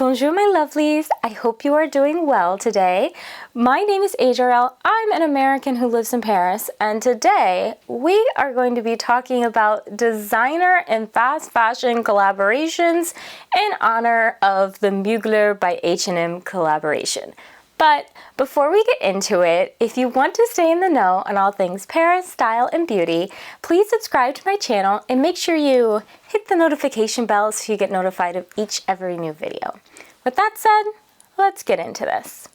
Bonjour, my lovelies. I hope you are doing well today. My name is Adriel. I'm an American who lives in Paris, and today we are going to be talking about designer and fast fashion collaborations in honor of the Mugler by H&M collaboration. But before we get into it, if you want to stay in the know on all things Paris, style, and beauty, please subscribe to my channel and make sure you hit the notification bell so you get notified of every new video. With that said, let's get into this.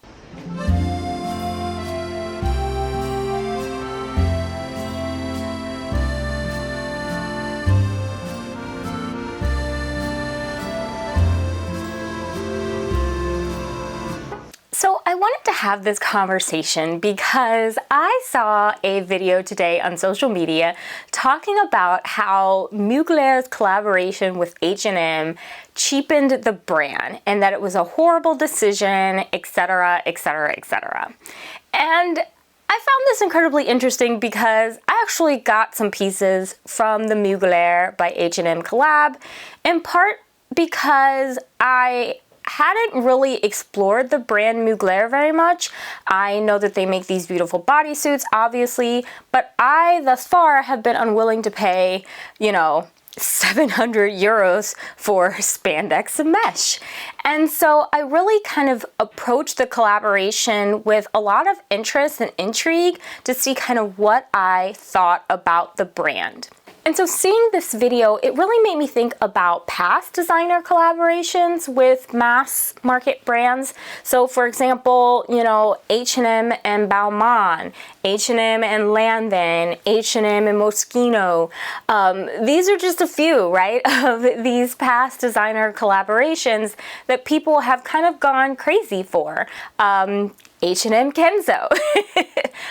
So I wanted to have this conversation because I saw a video today on social media talking about how Mugler's collaboration with H&M cheapened the brand and that it was a horrible decision, etc., etc., etc. And I found this incredibly interesting because I actually got some pieces from the Mugler by H&M collab, in part because I hadn't really explored the brand Mugler very much. I know that they make these beautiful bodysuits, obviously, but I thus far have been unwilling to pay, 700 euros for spandex and mesh. And so I really kind of approached the collaboration with a lot of interest and intrigue to see kind of what I thought about the brand. And so seeing this video, it really made me think about past designer collaborations with mass market brands. So for example, H&M and Balmain, H&M and Lanvin, H&M and Moschino. These are just a few, right, of these past designer collaborations that people have kind of gone crazy for. H&M Kenzo.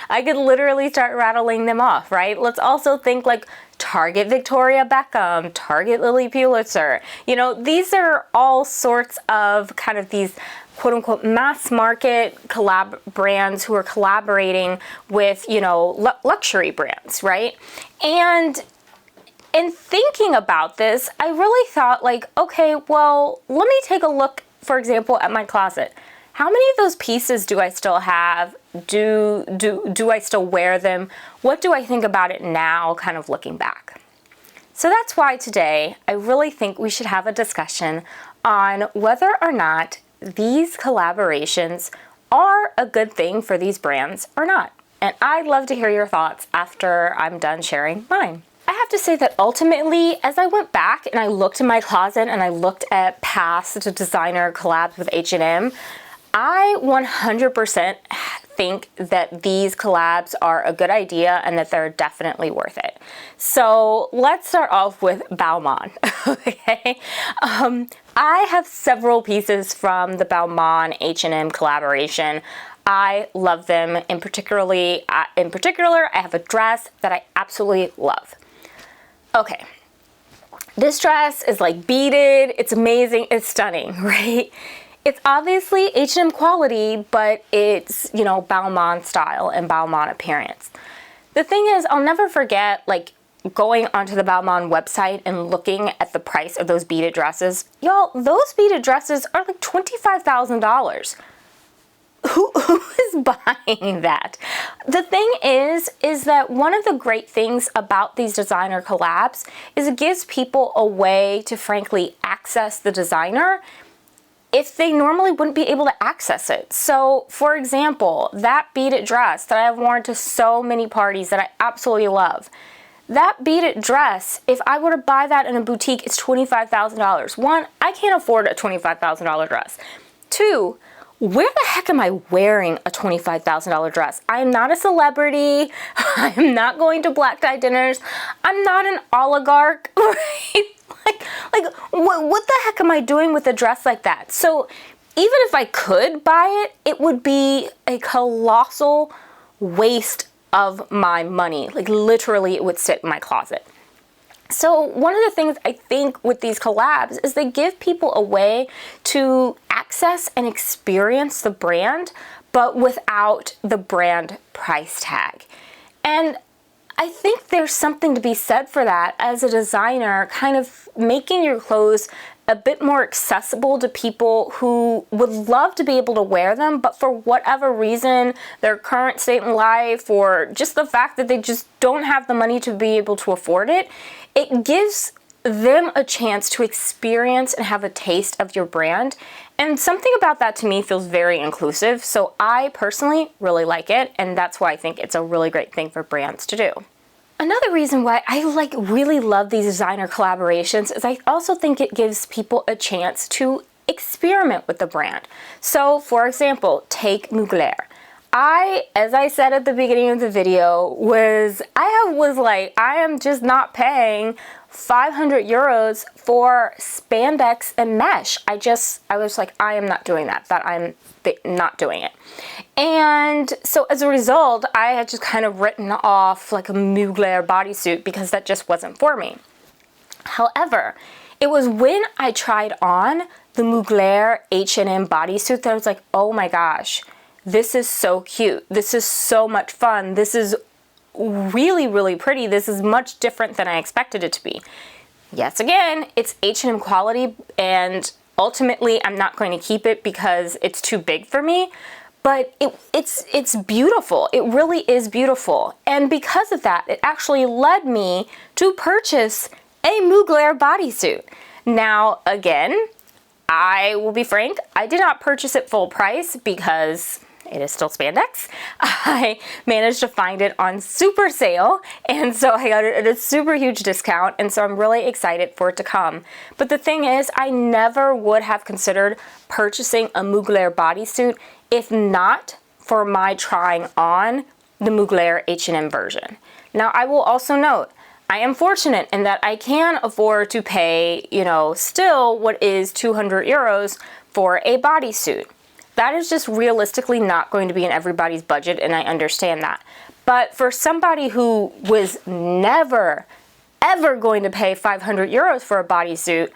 I could literally start rattling them off, right? Let's also think like Target Victoria Beckham, Target Lily Pulitzer. These are all sorts of kind of these quote unquote mass market collab brands who are collaborating with, luxury brands, right? And in thinking about this, I really thought like, okay, well, let me take a look, for example, at my closet. How many of those pieces do I still have? Do I still wear them? What do I think about it now, kind of looking back? So that's why today I really think we should have a discussion on whether or not these collaborations are a good thing for these brands or not. And I'd love to hear your thoughts after I'm done sharing mine. I have to say that ultimately, as I went back and I looked in my closet and I looked at past designer collabs with H&M, I 100% think that these collabs are a good idea and that they're definitely worth it. So let's start off with Balmain, okay? I have several pieces from the Balmain H&M collaboration. I love them. In particular, I have a dress that I absolutely love. Okay. This dress is like beaded, it's amazing, it's stunning, right? It's obviously H&M quality, but it's, Balmain style and Balmain appearance. The thing is, I'll never forget, like, going onto the Balmain website and looking at the price of those beaded dresses. Y'all, those beaded dresses are like $25,000. Who is buying that? The thing is that one of the great things about these designer collabs is it gives people a way to frankly access the designer if they normally wouldn't be able to access it. So for example, that beaded dress that I have worn to so many parties that I absolutely love, that beaded dress, if I were to buy that in a boutique, it's $25,000. One, I can't afford a $25,000 dress. Two, where the heck am I wearing a $25,000 dress? I am not a celebrity. I am not going to black tie dinners. I'm not an oligarch, right? Like what the heck am I doing with a dress like that? So even if I could buy it, it would be a colossal waste of my money. Like literally it would sit in my closet. So one of the things I think with these collabs is they give people a way to access and experience the brand, but without the brand price tag. And I think there's something to be said for that as a designer, kind of making your clothes a bit more accessible to people who would love to be able to wear them, but for whatever reason, their current state in life, or just the fact that they just don't have the money to be able to afford it, it gives them a chance to experience and have a taste of your brand. And something about that to me feels very inclusive. So I personally really like it, and that's why I think it's a really great thing for brands to do. Another reason why I really love these designer collaborations is I also think it gives people a chance to experiment with the brand. So for example, take Mugler. As I said at the beginning of the video, I am just not paying 500 euros for spandex and mesh. I was like, I am not doing that. I'm not doing it. And so as a result, I had just kind of written off like a Mugler bodysuit because that just wasn't for me. However, it was when I tried on the Mugler H&M bodysuit that I was like, oh my gosh, this is so cute. This is so much fun. This is really, really pretty. This is much different than I expected it to be. Yes, again, it's H&M quality, and ultimately I'm not going to keep it because it's too big for me, but it's beautiful. It really is beautiful. And because of that, it actually led me to purchase a Mugler bodysuit. Now, again, I will be frank, I did not purchase it full price because it is still spandex. I managed to find it on super sale, and so I got it at a super huge discount, and so I'm really excited for it to come. But the thing is, I never would have considered purchasing a Mugler bodysuit if not for my trying on the Mugler H&M version. Now, I will also note, I am fortunate in that I can afford to pay, still what is 200 euros for a bodysuit. That is just realistically not going to be in everybody's budget, and I understand that. But for somebody who was never, ever going to pay 500 euros for a bodysuit,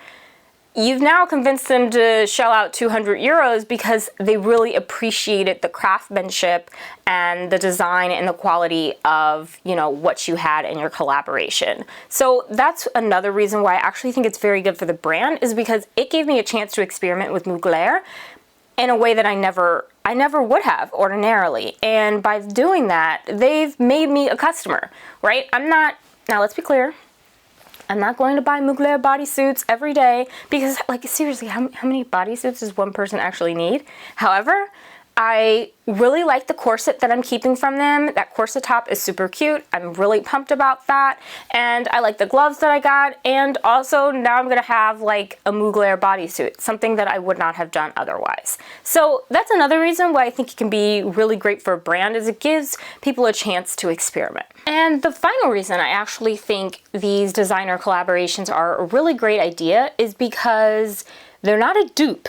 you've now convinced them to shell out 200 euros because they really appreciated the craftsmanship and the design and the quality of, what you had in your collaboration. So that's another reason why I actually think it's very good for the brand, is because it gave me a chance to experiment with Mugler in a way that I never would have ordinarily. And by doing that, they've made me a customer, right? Now let's be clear, I'm not going to buy Mugler bodysuits every day because, seriously, how many bodysuits does one person actually need? However, I really like the corset that I'm keeping from them. That corset top is super cute. I'm really pumped about that. And I like the gloves that I got. And also now I'm gonna have like a Mugler bodysuit, something that I would not have done otherwise. So that's another reason why I think it can be really great for a brand, is it gives people a chance to experiment. And the final reason I actually think these designer collaborations are a really great idea is because they're not a dupe.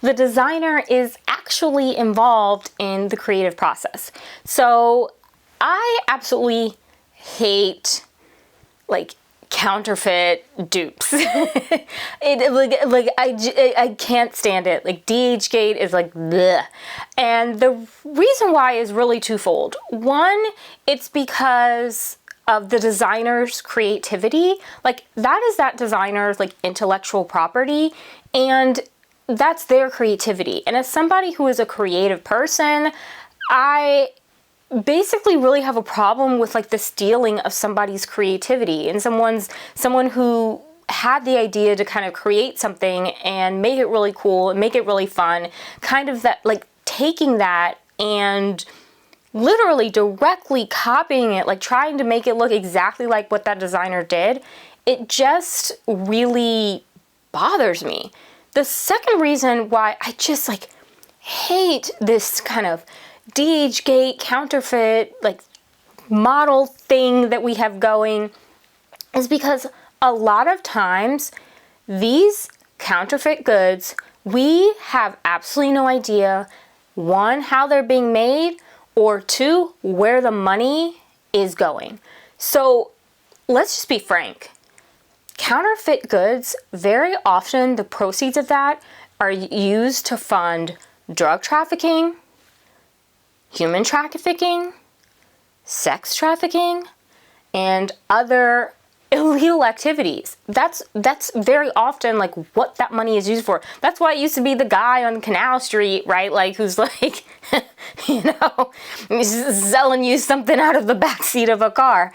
The designer is actually involved in the creative process. So I absolutely hate counterfeit dupes. I can't stand it. DHgate is bleh. And the reason why is really twofold. One, it's because of the designer's creativity. That is that designer's intellectual property, and that's their creativity. And as somebody who is a creative person, I basically really have a problem with the stealing of somebody's creativity and someone who had the idea to kind of create something and make it really cool and make it really fun, kind of that taking that and literally directly copying it, trying to make it look exactly like what that designer did. It just really bothers me. The second reason why I just hate this kind of DHgate counterfeit model thing that we have going is because a lot of times these counterfeit goods, we have absolutely no idea, one, how they're being made, or two, where the money is going. So let's just be frank. Counterfeit goods, very often the proceeds of that are used to fund drug trafficking, human trafficking, sex trafficking, and other illegal activities. That's very often like what that money is used for. That's why it used to be the guy on Canal Street, right? Like who's like, you know, selling you something out of the backseat of a car.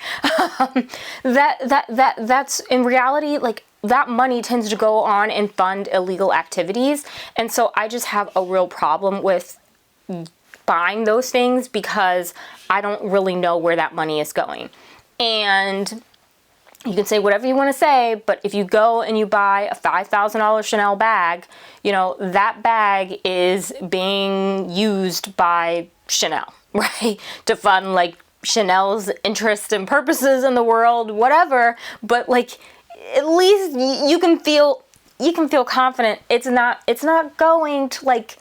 That's in reality, like that money tends to go on and fund illegal activities. And so I just have a real problem with buying those things because I don't really know where that money is going. And you can say whatever you want to say, but if you go and you buy a $5,000 Chanel bag, you know, that bag is being used by Chanel, right? To fund like Chanel's interests and purposes in the world, whatever. But like, at least you can feel confident it's not going to like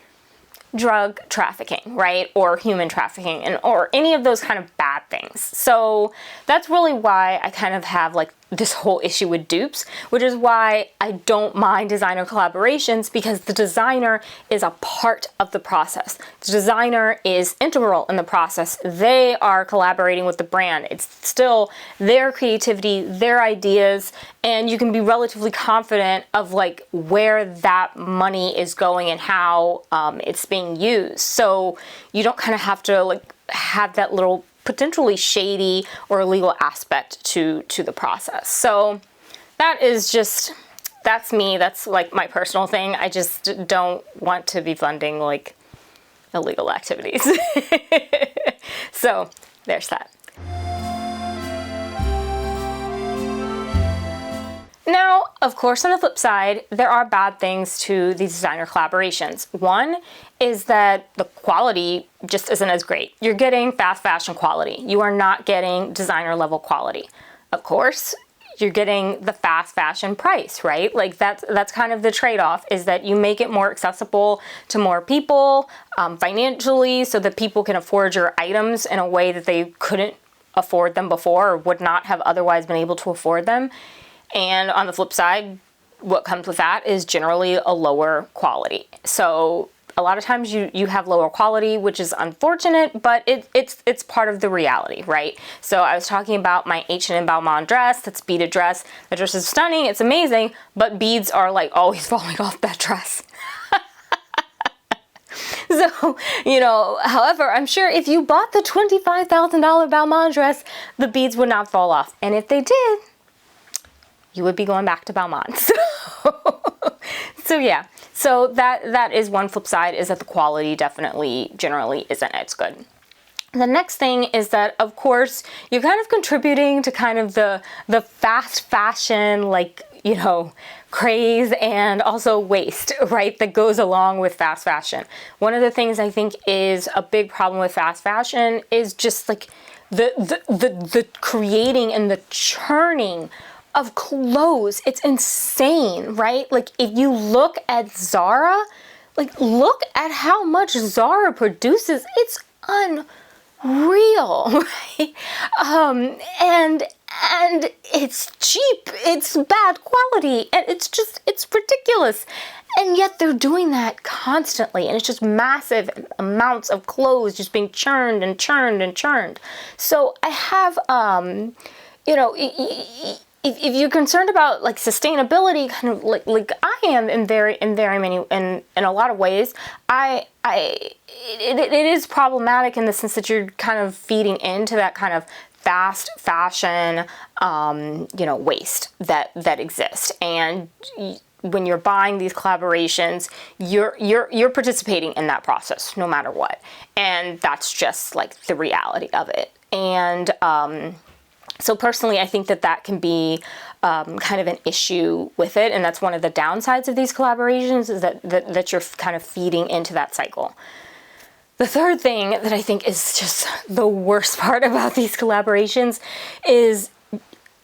drug trafficking, right? Or human trafficking or any of those kind of bad things. So that's really why I kind of have like this whole issue with dupes, which is why I don't mind designer collaborations, because the designer is a part of the process. The designer is integral in the process. They are collaborating with the brand. It's still their creativity, their ideas, and you can be relatively confident of like where that money is going and how it's being used. So you don't kind of have to like have that little potentially shady or illegal aspect to the process. So that is just, that's me. That's like my personal thing. I just don't want to be funding like illegal activities. So there's that. Now, of course, on the flip side, there are bad things to these designer collaborations. One is that the quality just isn't as great. You're getting fast fashion quality. You are not getting designer level quality. Of course, you're getting the fast fashion price, right? Like that's kind of the trade-off, is that you make it more accessible to more people financially, so that people can afford your items in a way that they couldn't afford them before or would not have otherwise been able to afford them. And on the flip side, what comes with that is generally a lower quality. So a lot of times you have lower quality, which is unfortunate, but it's part of the reality, right? So I was talking about my H&M Balmain dress, that's beaded dress. The dress is stunning, it's amazing, but beads are like always falling off that dress. So, you know, however, I'm sure if you bought the $25,000 Balmain dress, the beads would not fall off. And if they did, you would be going back to Balmain. So yeah, so that is one flip side, is that the quality definitely generally isn't as good. The next thing is that, of course, you're kind of contributing to kind of the fast fashion, like, you know, craze and also waste, right, that goes along with fast fashion. One of the things I think is a big problem with fast fashion is just like the creating and the churning of clothes. It's insane, right? Like if you look at Zara, like look at how much Zara produces. It's unreal, right? And it's cheap, it's bad quality, and it's ridiculous. And yet they're doing that constantly, and it's just massive amounts of clothes just being churned and churned and churned. So I have, you know, if you're concerned about like sustainability, kind of like I am in very many, in a lot of ways, it is problematic in the sense that you're kind of feeding into that kind of fast fashion, you know, waste that exists. And when you're buying these collaborations, you're participating in that process no matter what. And that's just like the reality of it. And so personally, I think that can be kind of an issue with it. And that's one of the downsides of these collaborations, is that you're kind of feeding into that cycle. The third thing that I think is just the worst part about these collaborations is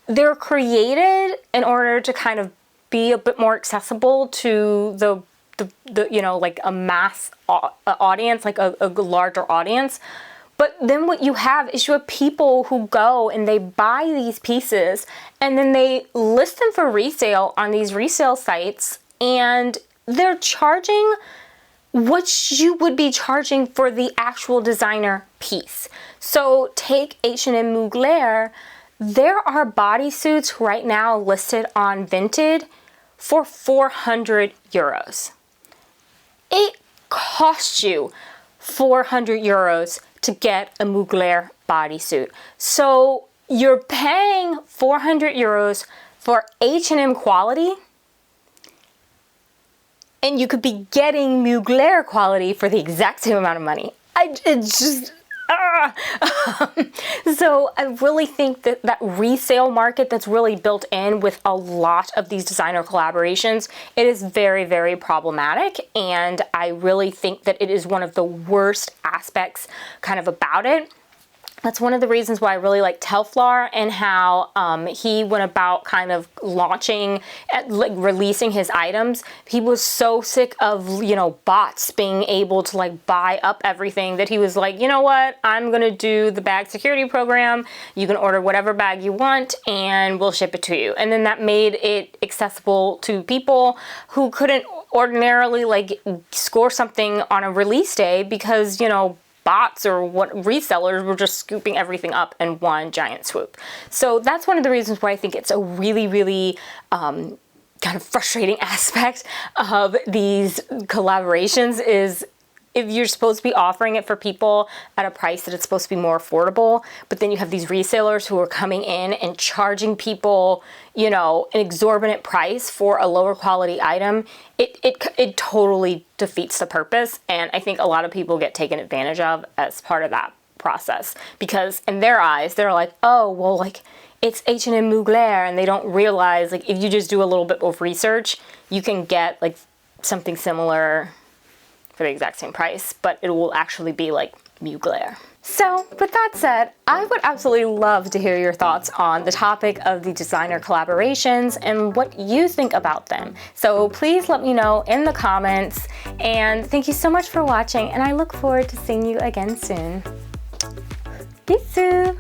they're created in order to kind of be a bit more accessible to the you know, like a mass audience, like a larger audience. But then what you have is you have people who go and they buy these pieces and then they list them for resale on these resale sites, and they're charging what you would be charging for the actual designer piece. So take H&M Mugler. There are bodysuits right now listed on Vinted for 400 euros. It costs you 400 euros to get a Mugler bodysuit. So you're paying 400 euros for H&M quality, and you could be getting Mugler quality for the exact same amount of money. So I really think that that resale market that's really built in with a lot of these designer collaborations, it is very, very problematic. And I really think that it is one of the worst aspects kind of about it. That's one of the reasons why I really like Telfar and how he went about kind of launching, like releasing his items. He was so sick of, you know, bots being able to like buy up everything that he was like, you know what, I'm gonna do the bag security program. You can order whatever bag you want and we'll ship it to you. And then that made it accessible to people who couldn't ordinarily like score something on a release day because, you know, bots or what resellers were just scooping everything up in one giant swoop. So that's one of the reasons why I think it's a really, really kind of frustrating aspect of these collaborations is if you're supposed to be offering it for people at a price that it's supposed to be more affordable, but then you have these resellers who are coming in and charging people, you know, an exorbitant price for a lower quality item, it totally defeats the purpose. And I think a lot of people get taken advantage of as part of that process because in their eyes, they're like, oh, well, like it's H&M Mugler, and they don't realize like if you just do a little bit of research, you can get like something similar for the exact same price, but it will actually be like Mugler. So with that said, I would absolutely love to hear your thoughts on the topic of the designer collaborations and what you think about them. So please let me know in the comments, and thank you so much for watching, and I look forward to seeing you again soon. Bisou!